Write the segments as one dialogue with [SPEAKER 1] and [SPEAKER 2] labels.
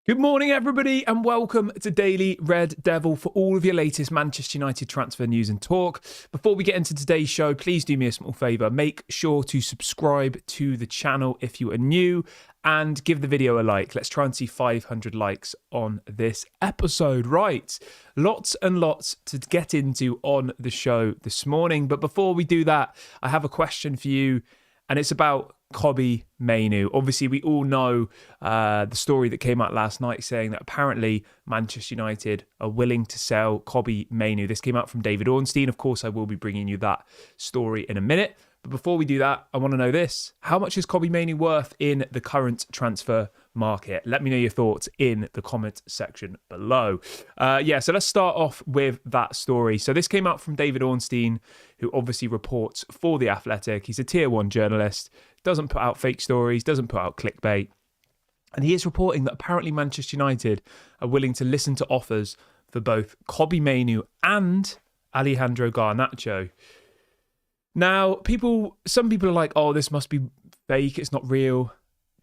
[SPEAKER 1] Good morning, everybody, and welcome to Daily Red Devil for all of your latest Manchester United transfer news and talk. Before we get into today's show, please do me a small favour. Make sure to subscribe to the channel if you are new and give the video a like. Let's try and see 500 likes on this episode. Right, lots and lots to get into on the show this morning. But before we do that, I have a question for you, and it's about Mainoo. Obviously, we all know the story that came out last night saying that apparently Manchester United are willing to sell Mainoo. This came out from David Ornstein. Of course, I will be bringing you that story in a minute. But before we do that, I want to know this. How much is Mainoo worth in the current transfer market? Let me know your thoughts in the comment section below. So let's start off with that story. So this came out from David Ornstein, who obviously reports for The Athletic. He's a tier 1 journalist, doesn't put out fake stories, doesn't put out clickbait. And he is reporting that apparently Manchester United are willing to listen to offers for both Mainoo and Alejandro Garnacho. Now, some people are like, oh, this must be fake, it's not real.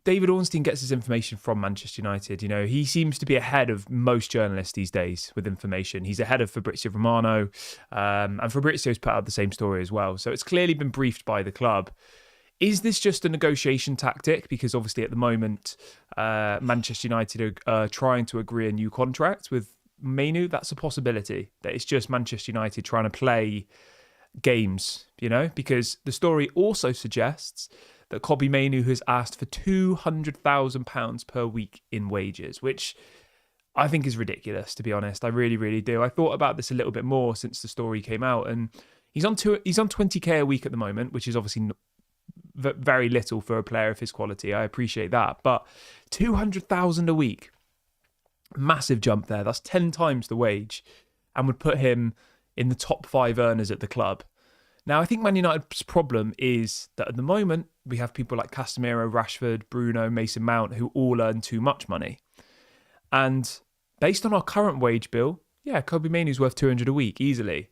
[SPEAKER 1] David Ornstein gets his information from Manchester United. You know, he seems to be ahead of most journalists these days with information. He's ahead of Fabrizio Romano, and Fabrizio's put out the same story as well. So it's clearly been briefed by the club. Is this just a negotiation tactic? Because obviously at the moment, Manchester United are trying to agree a new contract with Mainoo. That's a possibility. That it's just Manchester United trying to play games, you know, because the story also suggests that Mainoo has asked for £200,000 per week in wages, which I think is ridiculous, to be honest. I really, really do. I thought about this a little bit more since the story came out, and he's on 20k a week at the moment, which is obviously very little for a player of his quality. I appreciate that, but 200,000 a week, massive jump there. That's 10 times the wage, and would put him in the top 5 earners at the club. Now, I think Man United's problem is that at the moment, we have people like Casemiro, Rashford, Bruno, Mason Mount, who all earn too much money. And based on our current wage bill, yeah, Mainoo's worth 200 a week, easily.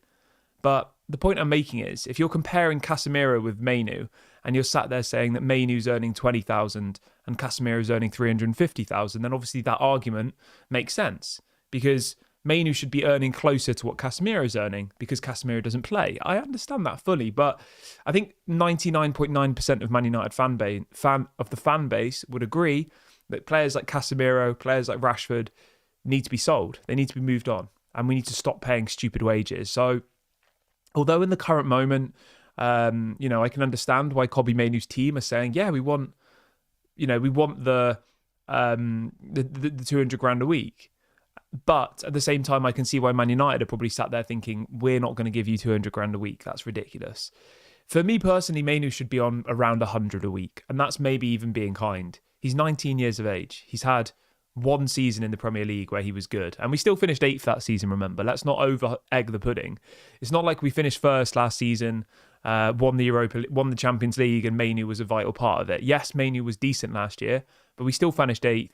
[SPEAKER 1] But the point I'm making is, if you're comparing Casemiro with Mainoo, and you're sat there saying that Mainoo's earning 20,000 and Casemiro's earning 350,000, then obviously that argument makes sense, because Mainoo should be earning closer to what Casemiro's earning because Casemiro doesn't play. I understand that fully, but I think 99.9% of Man United fan base would agree that players like Casemiro, players like Rashford need to be sold. They need to be moved on, and we need to stop paying stupid wages. So, although in the current moment, I can understand why Mainoo's team are saying, yeah, we want the 200 grand a week. But at the same time, I can see why Man United are probably sat there thinking, we're not going to give you 200 grand a week. That's ridiculous. For me personally, Mainoo should be on around 100 a week. And that's maybe even being kind. He's 19 years of age. He's had one season in the Premier League where he was good. And we still finished 8th that season, remember. Let's not over-egg the pudding. It's not like we finished first last season, won the Champions League, and Mainoo was a vital part of it. Yes, Mainoo was decent last year, but we still finished 8th.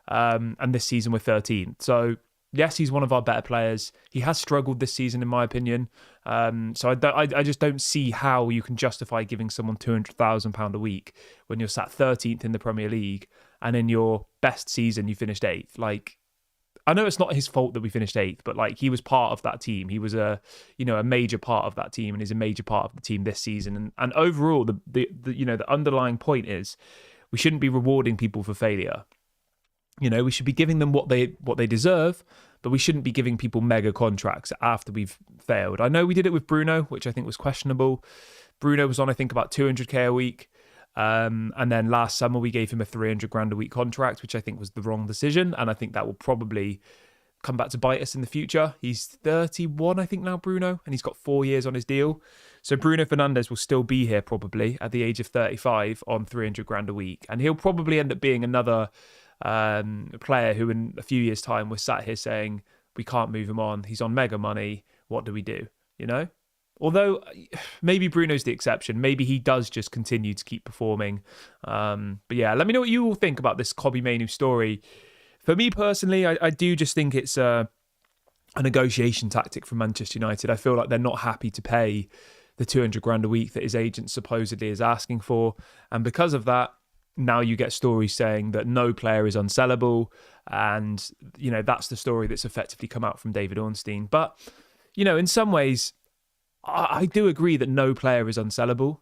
[SPEAKER 1] And this season we're 13th. So yes, he's one of our better players. He has struggled this season, in my opinion. So I just don't see how you can justify giving someone £200,000 a week when you're sat 13th in the Premier League, and in your best season you finished 8th. Like, I know it's not his fault that we finished 8th, but like, he was part of that team. He was a major part of that team, and is a major part of the team this season. And overall, the underlying point is we shouldn't be rewarding people for failure. You know, we should be giving them what they deserve, but we shouldn't be giving people mega contracts after we've failed. I know we did it with Bruno, which I think was questionable. Bruno was on, I think, about 200k a week. And then last summer, we gave him a 300 grand a week contract, which I think was the wrong decision. And I think that will probably come back to bite us in the future. He's 31, I think now, Bruno, and he's got 4 years on his deal. So Bruno Fernandes will still be here probably at the age of 35 on 300 grand a week. And he'll probably end up being another player who in a few years' time was sat here saying, we can't move him on. He's on mega money. What do we do? You know? Although maybe Bruno's the exception. Maybe he does just continue to keep performing. But yeah, let me know what you all think about this Mainoo story. For me personally, I do just think it's a negotiation tactic from Manchester United. I feel like they're not happy to pay the 200 grand a week that his agent supposedly is asking for. And because of that, now you get stories saying that no player is unsellable. And, that's the story that's effectively come out from David Ornstein. But, in some ways, I do agree that no player is unsellable,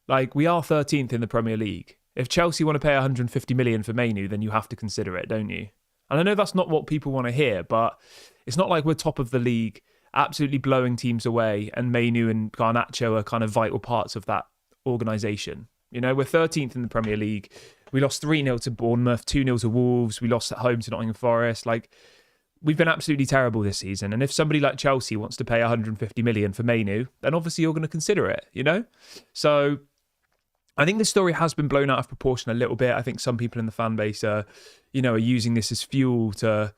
[SPEAKER 1] Like, we are 13th in the Premier League. If Chelsea want to pay 150 million for Mainoo, then you have to consider it, don't you? And I know that's not what people want to hear, but it's not like we're top of the league, absolutely blowing teams away, and Mainoo and Garnacho are kind of vital parts of that organisation. We're 13th in the Premier League. We lost 3-0 to Bournemouth, 2-0 to Wolves. We lost at home to Nottingham Forest. Like, we've been absolutely terrible this season. And if somebody like Chelsea wants to pay 150 million for Mainoo, then obviously you're going to consider it, So I think this story has been blown out of proportion a little bit. I think some people in the fan base are using this as fuel to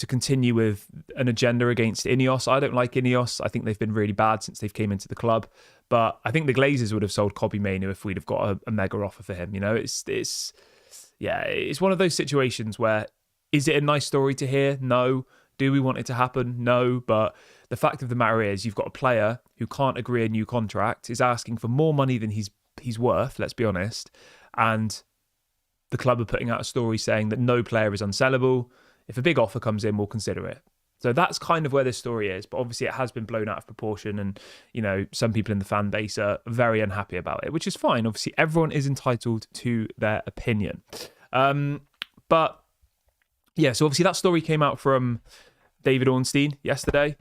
[SPEAKER 1] continue with an agenda against Ineos. I don't like Ineos. I think they've been really bad since they've came into the club. But I think the Glazers would have sold Kobbie Mainoo if we'd have got a mega offer for him. It's one of those situations where, is it a nice story to hear? No. Do we want it to happen? No. But the fact of the matter is, you've got a player who can't agree a new contract, is asking for more money than he's worth, let's be honest. And the club are putting out a story saying that no player is unsellable. If a big offer comes in, we'll consider it. So that's kind of where this story is. But obviously it has been blown out of proportion. And, some people in the fan base are very unhappy about it, which is fine. Obviously, everyone is entitled to their opinion. But yeah, so obviously that story came out from David Ornstein yesterday.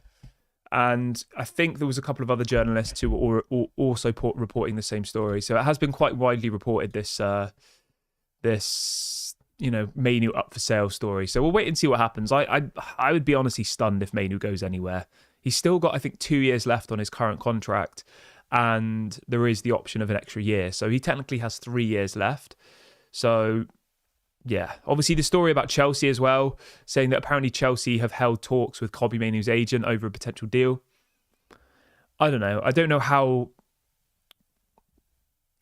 [SPEAKER 1] And I think there was a couple of other journalists who were also reporting the same story. So it has been quite widely reported, this Mainoo up for sale story. So we'll wait and see what happens. I would be honestly stunned if Mainoo goes anywhere. He's still got, I think, 2 years left on his current contract, and there is the option of an extra year. So he technically has 3 years left. So yeah, obviously the story about Chelsea as well, saying that apparently Chelsea have held talks with Kobbie Mainoo's agent over a potential deal. I don't know. I don't know how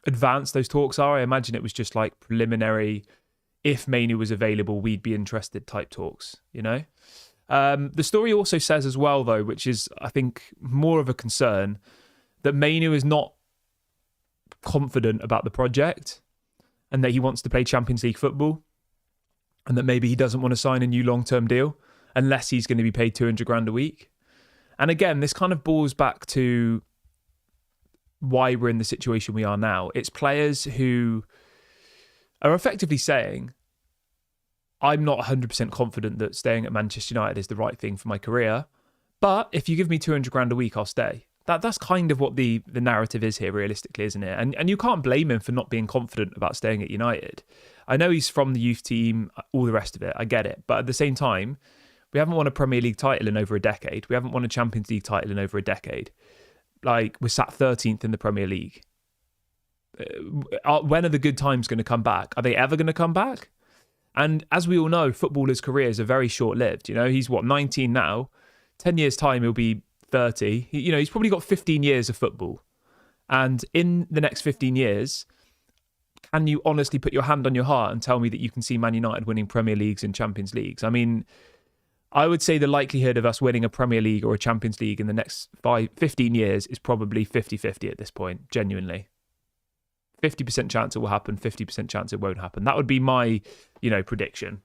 [SPEAKER 1] advanced those talks are. I imagine it was just like preliminary, if Mainoo was available, we'd be interested type talks, The story also says as well, though, which is, I think, more of a concern, that Mainoo is not confident about the project and that he wants to play Champions League football and that maybe he doesn't want to sign a new long-term deal unless he's going to be paid 200 grand a week. And again, this kind of balls back to why we're in the situation we are now. It's players who are effectively saying, I'm not 100% confident that staying at Manchester United is the right thing for my career, but if you give me 200 grand a week, I'll stay. That's kind of what the narrative is here, realistically, isn't it? And you can't blame him for not being confident about staying at United. I know he's from the youth team, all the rest of it, I get it. But at the same time, we haven't won a Premier League title in over a decade. We haven't won a Champions League title in over a decade. Like, we're sat 13th in the Premier League. When are the good times going to come back? Are they ever going to come back? And as we all know, footballers' careers are very short-lived. He's 19 now. 10 years' time, he'll be 30. He's probably got 15 years of football. And in the next 15 years, can you honestly put your hand on your heart and tell me that you can see Man United winning Premier Leagues and Champions Leagues? I mean, I would say the likelihood of us winning a Premier League or a Champions League in the next 15 years is probably 50-50 at this point, genuinely. 50% chance it will happen, 50% chance it won't happen. That would be my, prediction.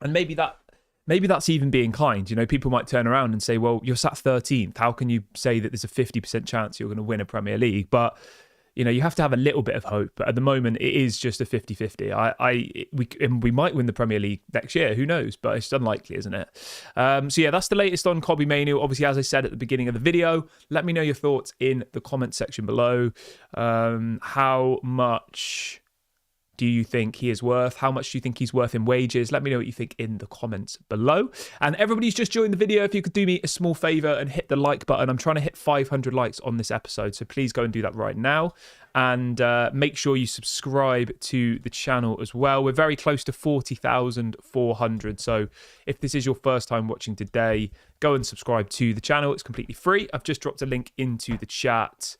[SPEAKER 1] And maybe that's even being kind. People might turn around and say, well, you're sat 13th. How can you say that there's a 50% chance you're going to win a Premier League? But, you have to have a little bit of hope. But at the moment, it is just a 50-50. We might win the Premier League next year. Who knows? But it's unlikely, isn't it? So yeah, that's the latest on Kobbie Mainoo. Obviously, as I said at the beginning of the video, let me know your thoughts in the comment section below. How much do you think he is worth? How much do you think he's worth in wages? Let me know what you think in the comments below. And everybody's just joined the video. If you could do me a small favor and hit the like button. I'm trying to hit 500 likes on this episode, so please go and do that right now. And make sure you subscribe to the channel as well. We're very close to 40,400. So if this is your first time watching today, go and subscribe to the channel. It's completely free. I've just dropped a link into the chat.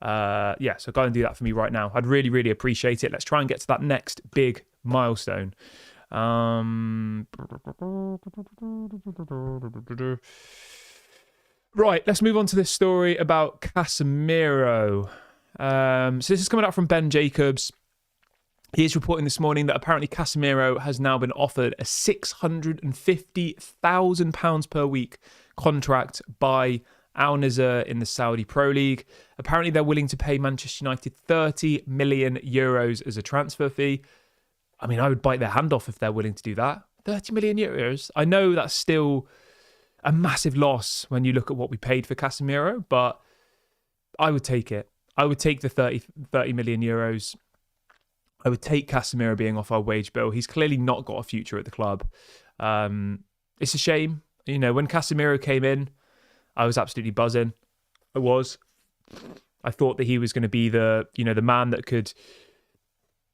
[SPEAKER 1] So go and do that for me right now. I'd really, really appreciate it. Let's try and get to that next big milestone. Right, let's move on to this story about Casemiro. So this is coming out from Ben Jacobs. He is reporting this morning that apparently Casemiro has now been offered a £650,000 per week contract by Al Nassr in the Saudi Pro League. Apparently they're willing to pay Manchester United 30 million euros as a transfer fee. I mean, I would bite their hand off if they're willing to do that. 30 million euros. I know that's still a massive loss when you look at what we paid for Casemiro, but I would take it. I would take the 30 million euros. I would take Casemiro being off our wage bill. He's clearly not got a future at the club. It's a shame. You know, when Casemiro came in, I was absolutely buzzing. I thought that he was going to be the man that could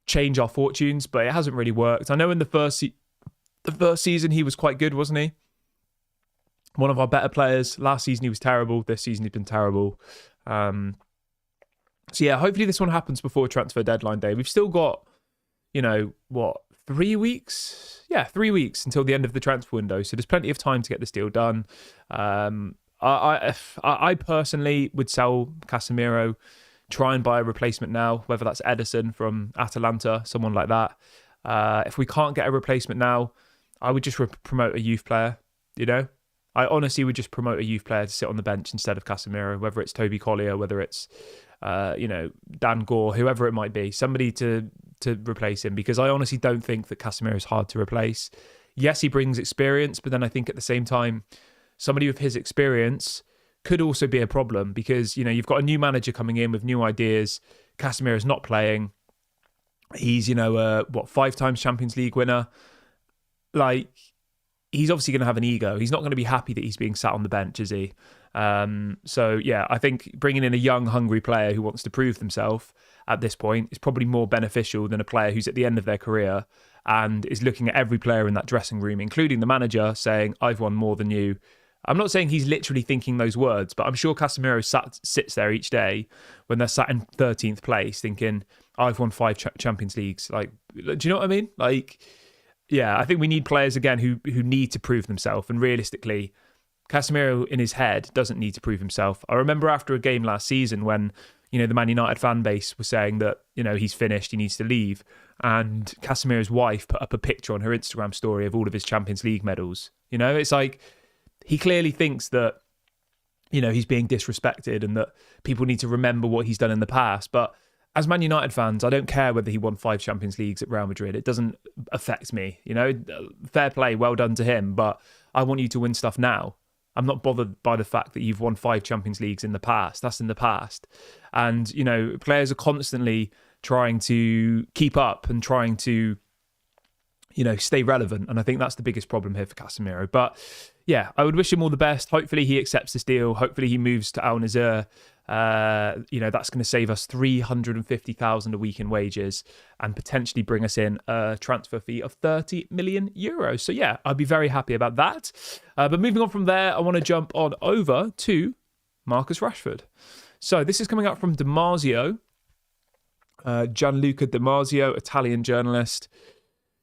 [SPEAKER 1] change our fortunes, but it hasn't really worked. I know in the first season he was quite good, wasn't he? One of our better players. Last season he was terrible. This season he's been terrible. So yeah, hopefully this one happens before transfer deadline day. We've still got, 3 weeks? Yeah, 3 weeks until the end of the transfer window. So there's plenty of time to get this deal done. I personally would sell Casemiro, try and buy a replacement now, whether that's Edison from Atalanta, someone like that. If we can't get a replacement now, I would just promote a youth player, I honestly would just promote a youth player to sit on the bench instead of Casemiro, whether it's Toby Collier, whether it's, Dan Gore, whoever it might be, somebody to replace him, because I honestly don't think that Casemiro is hard to replace. Yes, he brings experience, but then I think at the same time, somebody with his experience could also be a problem because, you've got a new manager coming in with new ideas. Casemiro's not playing. He's, 5 times Champions League winner. He's obviously going to have an ego. He's not going to be happy that he's being sat on the bench, is he? So, yeah, I think bringing in a young, hungry player who wants to prove themselves at this point is probably more beneficial than a player who's at the end of their career and is looking at every player in that dressing room, including the manager, saying, I've won more than you. I'm not saying he's literally thinking those words, but I'm sure Casemiro sits there each day when they're sat in 13th place thinking, I've won 5 Champions Leagues. Do you know what I mean? Yeah, I think we need players, again, who need to prove themselves. And realistically, Casemiro in his head doesn't need to prove himself. I remember after a game last season when, the Man United fan base was saying that, he's finished, he needs to leave. And Casemiro's wife put up a picture on her Instagram story of all of his Champions League medals. It's like he clearly thinks that, he's being disrespected and that people need to remember what he's done in the past. But as Man United fans, I don't care whether he won 5 Champions Leagues at Real Madrid. It doesn't affect me. Fair play, well done to him. But I want you to win stuff now. I'm not bothered by the fact that you've won 5 Champions Leagues in the past. That's in the past. And, players are constantly trying to keep up and trying to, stay relevant. And I think that's the biggest problem here for Casemiro. But yeah, I would wish him all the best. Hopefully he accepts this deal. Hopefully he moves to Al Nassr. That's going to save us 350,000 a week in wages and potentially bring us in a transfer fee of 30 million euros. So yeah, I'd be very happy about that. But moving on from there, I want to jump on over to Marcus Rashford. So this is coming out from Damasio, Gianluca Damasio, Italian journalist,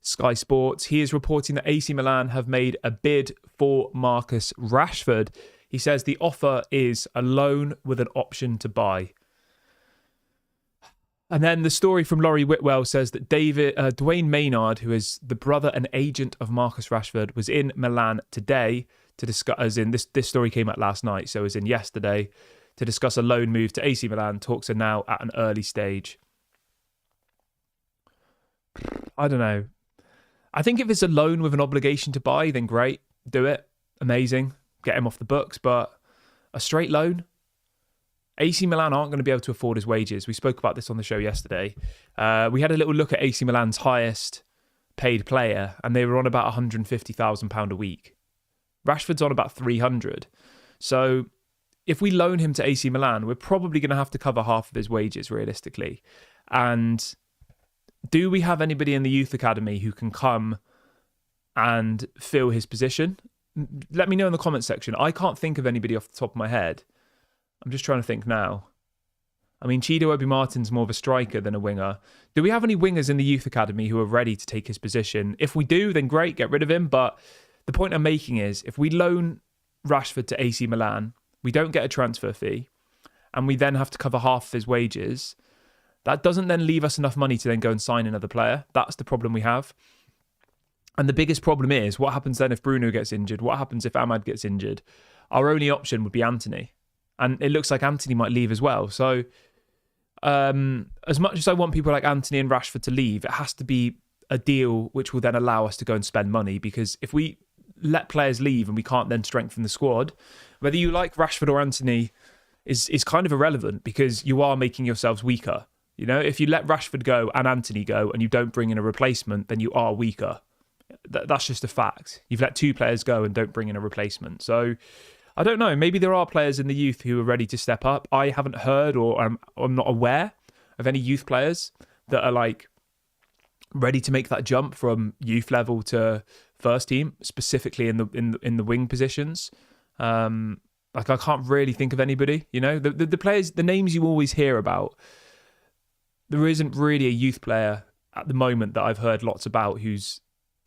[SPEAKER 1] Sky Sports. He is reporting that AC Milan have made a bid for Marcus Rashford. He says the offer is a loan with an option to buy. And then the story from Laurie Whitwell says that Dwayne Maynard, who is the brother and agent of Marcus Rashford, was in Milan today to discuss, as in this story came out last night, so as in yesterday, to discuss a loan move to AC Milan. Talks are now at an early stage. I don't know. I think if it's a loan with an obligation to buy, then great. Do it. Amazing. Get him off the books. But a straight loan? AC Milan aren't going to be able to afford his wages. We spoke about this on the show yesterday. We had a little look at AC Milan's highest paid player, and they were on about £150,000 a week. Rashford's on about 300. So if we loan him to AC Milan, we're probably going to have to cover half of his wages, realistically. And do we have anybody in the youth academy who can come and fill his position? Let me know in the comment section. I can't think of anybody off the top of my head. I'm just trying to think now. I mean, Chido Obi-Martin's more of a striker than a winger. Do we have any wingers in the youth academy who are ready to take his position? If we do, then great, get rid of him. But the point I'm making is, if we loan Rashford to AC Milan, we don't get a transfer fee, and we then have to cover half of his wages, that doesn't then leave us enough money to then go and sign another player. That's the problem we have. And the biggest problem is, what happens then if Bruno gets injured? What happens if Ahmad gets injured? Our only option would be Antony. And it looks like Antony might leave as well. So as much as I want people like Antony and Rashford to leave, it has to be a deal which will then allow us to go and spend money. Because if we let players leave and we can't then strengthen the squad, whether you like Rashford or Antony is kind of irrelevant, because you are making yourselves weaker. You know, if you let Rashford go and Antony go and you don't bring in a replacement, then you are weaker. That's just a fact. You've let two players go and don't bring in a replacement. So I don't know. Maybe there are players in the youth who are ready to step up. I haven't heard, or I'm not aware of any youth players that are like ready to make that jump from youth level to first team, specifically in the wing positions. Like, I can't really think of anybody. You know, the players, the names you always hear about, there isn't really a youth player at the moment that I've heard lots about who's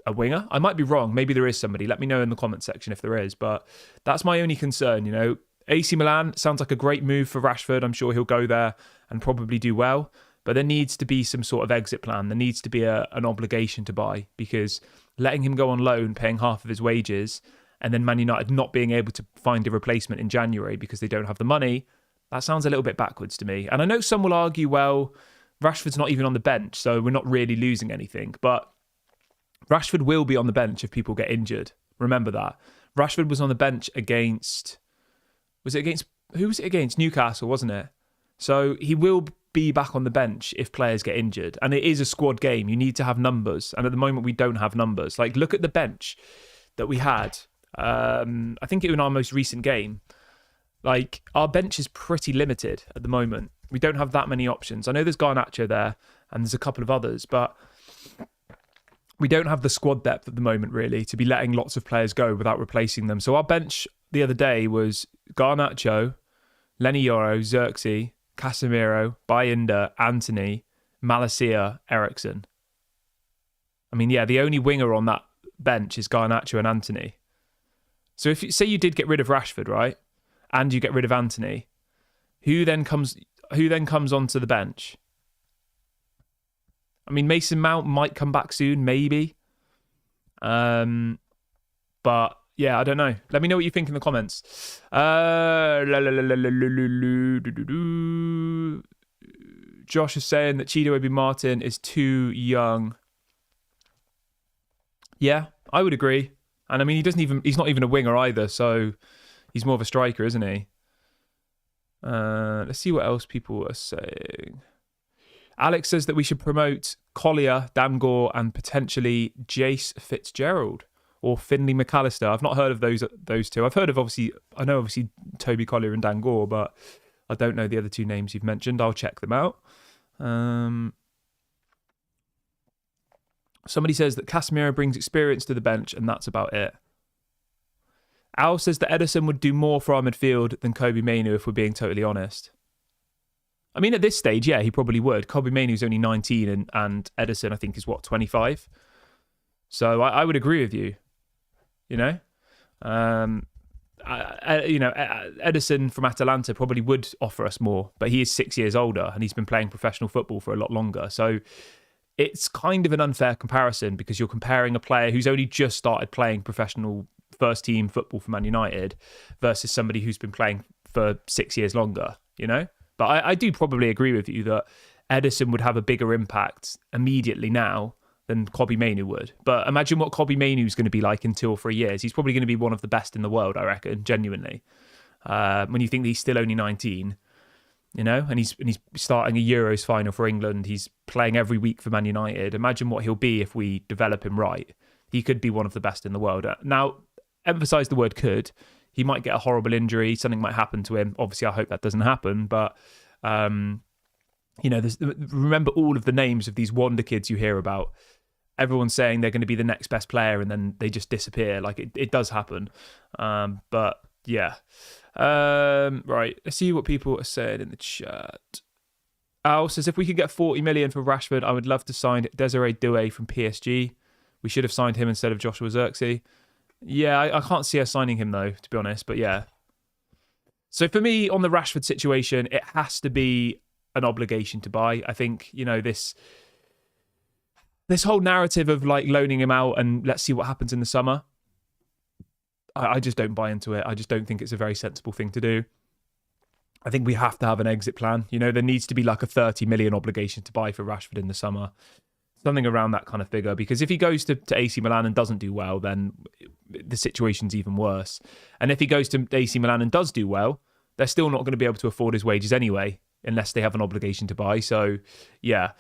[SPEAKER 1] a winger. I might be wrong. Maybe there is somebody. Let me know in the comment section if there is. But that's my only concern. You know, AC Milan sounds like a great move for Rashford. I'm sure he'll go there and probably do well. But there needs to be some sort of exit plan. There needs to be an obligation to buy, because letting him go on loan, paying half of his wages, and then Man United not being able to find a replacement in January because they don't have the money, that sounds a little bit backwards to me. And I know some will argue, well, Rashford's not even on the bench, so we're not really losing anything. But Rashford will be on the bench if people get injured. Remember that. Rashford was on the bench against... Was it against... Who was it against? Newcastle, wasn't it? So he will be back on the bench if players get injured. And it is a squad game. You need to have numbers. And at the moment, we don't have numbers. Like, look at the bench that we had. I think in our most recent game. Like, our bench is pretty limited at the moment. We don't have that many options. I know there's Garnacho there and there's a couple of others, but we don't have the squad depth at the moment, really, to be letting lots of players go without replacing them. So our bench the other day was Garnacho, Lenny Yoro, Xerxes, Casemiro, Bayinda, Antony, Malacia, Ericsson. I mean, yeah, the only winger on that bench is Garnacho and Antony. So if you say you did get rid of Rashford, right, and you get rid of Antony, who then comes onto the bench? I mean, Mason Mount might come back soon, maybe. But yeah, I don't know. Let me know what you think in the comments. Josh is saying that Chido Obi Martin is too young. Yeah, I would agree. And I mean, he's not even a winger either, so he's more of a striker, isn't he? Let's see what else people are saying. Alex says that we should promote Collier, Dangor, and potentially Jace Fitzgerald or Finley McAllister. I've not heard of those two. I've heard of I know Toby Collier and Dangor, but I don't know the other two names you've mentioned. I'll check them out. Somebody says that Casemiro brings experience to the bench, and that's about it. Al says that Ederson would do more for our midfield than Kobbie Mainoo, if we're being totally honest. I mean, at this stage, yeah, he probably would. Kobbie Mainoo's only 19 and Ederson, I think, is 25? So I would agree with you, you know? Ederson from Atalanta probably would offer us more, but he is 6 years older and he's been playing professional football for a lot longer. So it's kind of an unfair comparison, because you're comparing a player who's only just started playing professional first team football for Man United versus somebody who's been playing for 6 years longer, you know? But I do probably agree with you that Ederson would have a bigger impact immediately now than Kobbie Mainoo would. But imagine what Kobbie Mainoo's going to be like in 2 or 3 years. He's probably going to be one of the best in the world, I reckon, genuinely. When you think that he's still only 19, you know, and he's starting a Euros final for England. He's playing every week for Man United. Imagine what he'll be if we develop him right. He could be one of the best in the world. Now, emphasize the word could. He might get a horrible injury. Something might happen to him. Obviously, I hope that doesn't happen. But, remember all of the names of these wonder kids you hear about. Everyone's saying they're going to be the next best player, and then they just disappear. Like, it does happen. But, yeah. Right. Let's see what people are saying in the chat. Al says, if we could get 40 million for Rashford, I would love to sign Desiree Doué from PSG. We should have signed him instead of Joshua Xerxes. Yeah, I can't see us signing him, though, to be honest. But yeah. So for me, on the Rashford situation, it has to be an obligation to buy. I think, this whole narrative of like loaning him out and let's see what happens in the summer, I just don't buy into it. I just don't think it's a very sensible thing to do. I think we have to have an exit plan. There needs to be like a 30 million obligation to buy for Rashford in the summer. Something around that kind of figure. Because if he goes to AC Milan and doesn't do well, then the situation's even worse. And if he goes to AC Milan and does do well, they're still not going to be able to afford his wages anyway, unless they have an obligation to buy. So, yeah,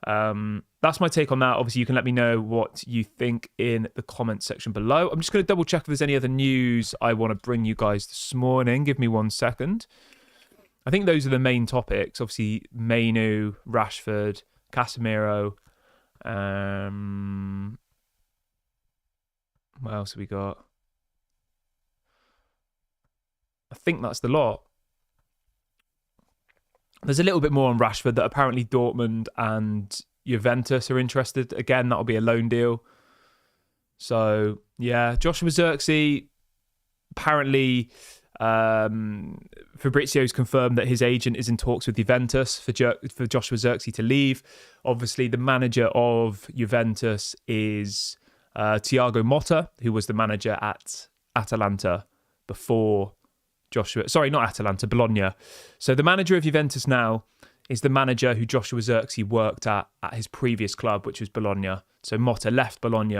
[SPEAKER 1] that's my take on that. Obviously, you can let me know what you think in the comments section below. I'm just going to double check if there's any other news I want to bring you guys this morning. Give me 1 second. I think those are the main topics. Obviously, Mainoo, Rashford, Casemiro. What else have we got? I think that's the lot. There's a little bit more on Rashford that apparently Dortmund and Juventus are interested. Again, that'll be a loan deal. So, yeah, Joshua Zirkzee, apparently Fabrizio's confirmed that his agent is in talks with Juventus for Joshua Zirkzee to leave. Obviously, the manager of Juventus is Thiago Motta, who was the manager at Atalanta before Joshua... Sorry, not Atalanta, Bologna. So the manager of Juventus now is the manager who Joshua Zirkzee worked at his previous club, which was Bologna. So Motta left Bologna,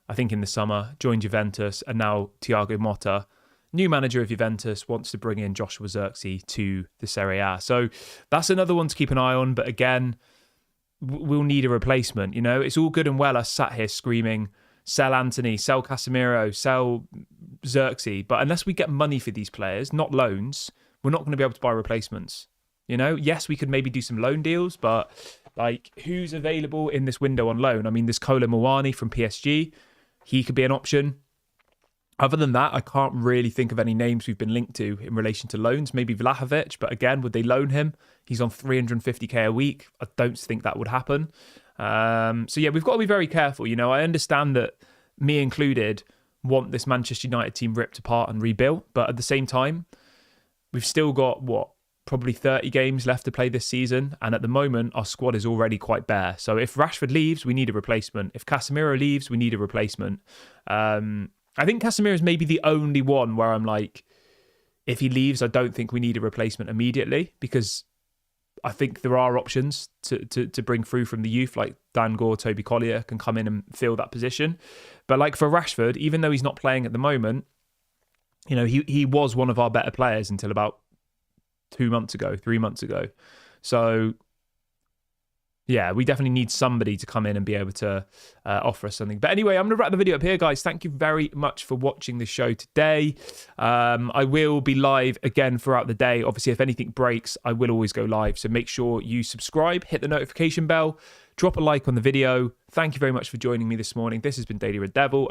[SPEAKER 1] I think in the summer, joined Juventus, and now Thiago Motta, new manager of Juventus, wants to bring in Joshua Zirkzee to the Serie A. So that's another one to keep an eye on. But again, we'll need a replacement. It's all good and well us sat here screaming, sell Antony, sell Casemiro, sell Zirkzee. But unless we get money for these players, not loans, we're not going to be able to buy replacements. Yes, we could maybe do some loan deals, but like who's available in this window on loan? I mean, there's Kolo Muani from PSG. He could be an option. Other than that, I can't really think of any names we've been linked to in relation to loans. Maybe Vlahovic, but again, would they loan him? He's on 350k a week. I don't think that would happen. So yeah, we've got to be very careful. I understand that me included want this Manchester United team ripped apart and rebuilt, but at the same time, we've still got probably 30 games left to play this season, and at the moment, our squad is already quite bare. So if Rashford leaves, we need a replacement. If Casemiro leaves, we need a replacement. I think Casemiro is maybe the only one where I'm like, if he leaves, I don't think we need a replacement immediately, because I think there are options to bring through from the youth, like Dan Gore, Toby Collier can come in and fill that position. But like for Rashford, even though he's not playing at the moment, he was one of our better players until about 3 months ago. So yeah, we definitely need somebody to come in and be able to offer us something. But anyway, I'm going to wrap the video up here, guys. Thank you very much for watching the show today. I will be live again throughout the day. Obviously, if anything breaks, I will always go live. So make sure you subscribe, hit the notification bell, drop a like on the video. Thank you very much for joining me this morning. This has been Daily Red Devil.